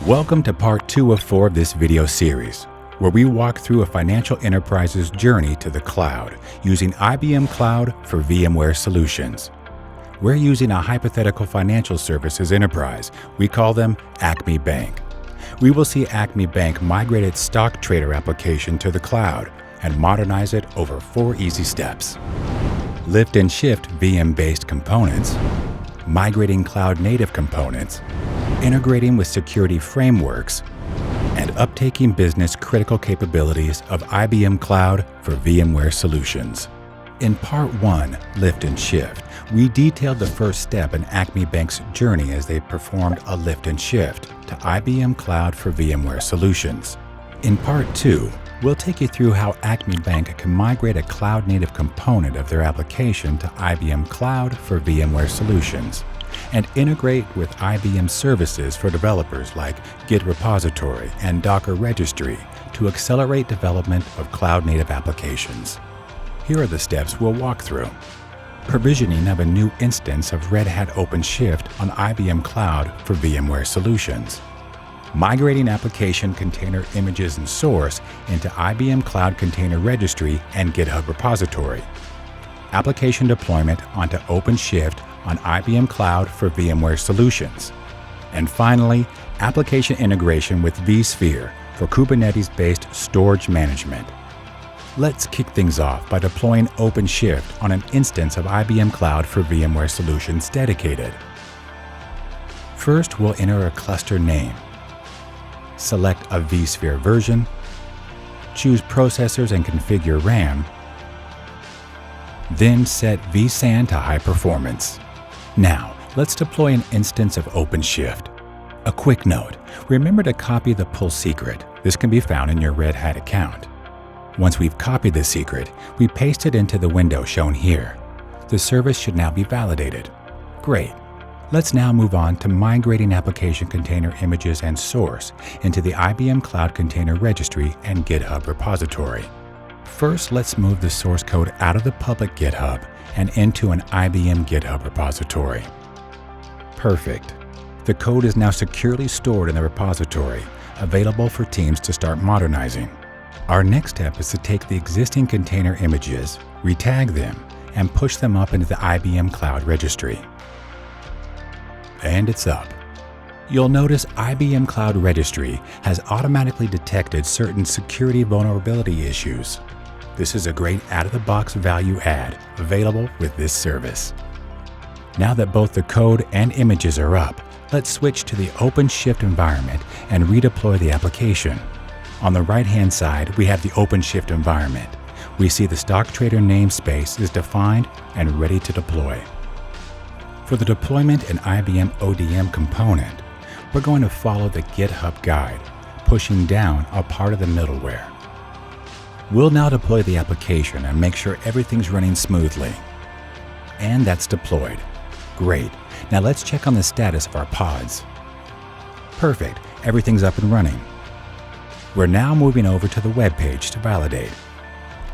Welcome to part 2 of 4 of this video series, where we walk through a financial enterprise's journey to the cloud using IBM Cloud for VMware Solutions. We're using a hypothetical financial services enterprise. We call them Acme Bank. We will see Acme Bank migrate its stock trader application to the cloud and modernize it over 4 easy steps. Lift and shift VM-based components, migrating cloud-native components, integrating with security frameworks, and uptaking business-critical capabilities of IBM Cloud for VMware Solutions. In Part 1, Lift and Shift, we detailed the first step in Acme Bank's journey as they performed a lift and shift to IBM Cloud for VMware Solutions. In Part 2, we'll take you through how Acme Bank can migrate a cloud-native component of their application to IBM Cloud for VMware Solutions and integrate with IBM services for developers like Git repository and Docker registry to accelerate development of cloud-native applications. Here are the steps we'll walk through. Provisioning of a new instance of Red Hat OpenShift on IBM Cloud for VMware Solutions. Migrating application container images and source into IBM Cloud Container Registry and GitHub repository. Application deployment onto OpenShift on IBM Cloud for VMware Solutions. And finally, application integration with vSphere for Kubernetes-based storage management. Let's kick things off by deploying OpenShift on an instance of IBM Cloud for VMware Solutions dedicated. First, we'll enter a cluster name. Select a vSphere version, choose processors and configure RAM, then set vSAN to high performance. Now, let's deploy an instance of OpenShift. A quick note, remember to copy the pull secret. This can be found in your Red Hat account. Once we've copied the secret, we paste it into the window shown here. The service should now be validated. Great. Let's now move on to migrating application container images and source into the IBM Cloud Container Registry and GitHub repository. First, let's move the source code out of the public GitHub and into an IBM GitHub repository. Perfect. The code is now securely stored in the repository, available for teams to start modernizing. Our next step is to take the existing container images, retag them, and push them up into the IBM Cloud Registry. And it's up. You'll notice IBM Cloud Registry has automatically detected certain security vulnerability issues. This is a great out-of-the-box value add available with this service. Now that both the code and images are up, let's switch to the OpenShift environment and redeploy the application. On the right-hand side, we have the OpenShift environment. We see the stock trader namespace is defined and ready to deploy. For the deployment in IBM ODM component, we're going to follow the GitHub guide, pushing down a part of the middleware. We'll now deploy the application and make sure everything's running smoothly. And that's deployed. Great. Now let's check on the status of our pods. Perfect. Everything's up and running. We're now moving over to the web page to validate.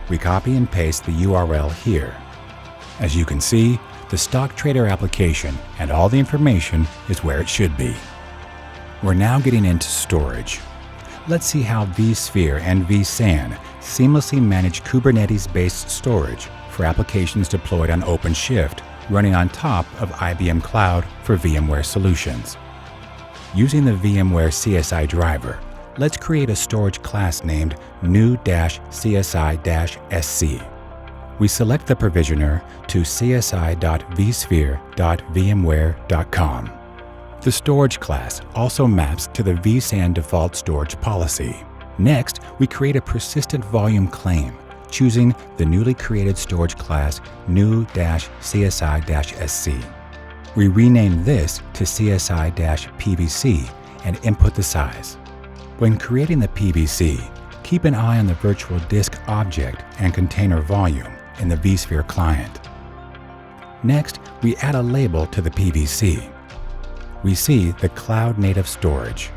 We copy and paste the URL here. As you can see, the stock trader application and all the information is where it should be. We're now getting into storage. Let's see how vSphere and vSAN seamlessly manage Kubernetes-based storage for applications deployed on OpenShift running on top of IBM Cloud for VMware Solutions. Using the VMware CSI driver, let's create a storage class named new-csi-sc. We select the provisioner to csi.vsphere.vmware.com. The storage class also maps to the vSAN default storage policy. Next, we create a persistent volume claim, choosing the newly created storage class new-csi-sc. We rename this to csi-pvc and input the size. When creating the PVC, keep an eye on the virtual disk object and container volume in the vSphere client. Next, we add a label to the PVC. We see the Cloud Native Storage.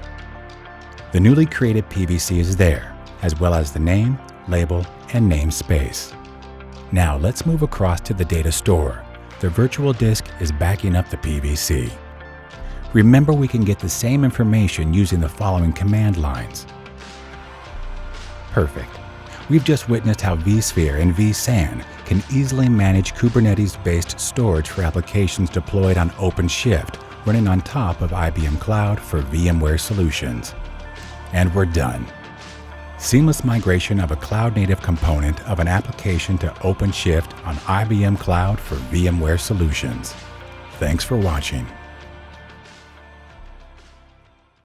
The newly created PVC is there, as well as the name, label, and namespace. Now let's move across to the data store. The virtual disk is backing up the PVC. Remember, we can get the same information using the following command lines. Perfect. We've just witnessed how vSphere and vSAN can easily manage Kubernetes-based storage for applications deployed on OpenShift, running on top of IBM Cloud for VMware Solutions. And we're done. Seamless migration of a cloud-native component of an application to OpenShift on IBM Cloud for VMware Solutions. Thanks for watching.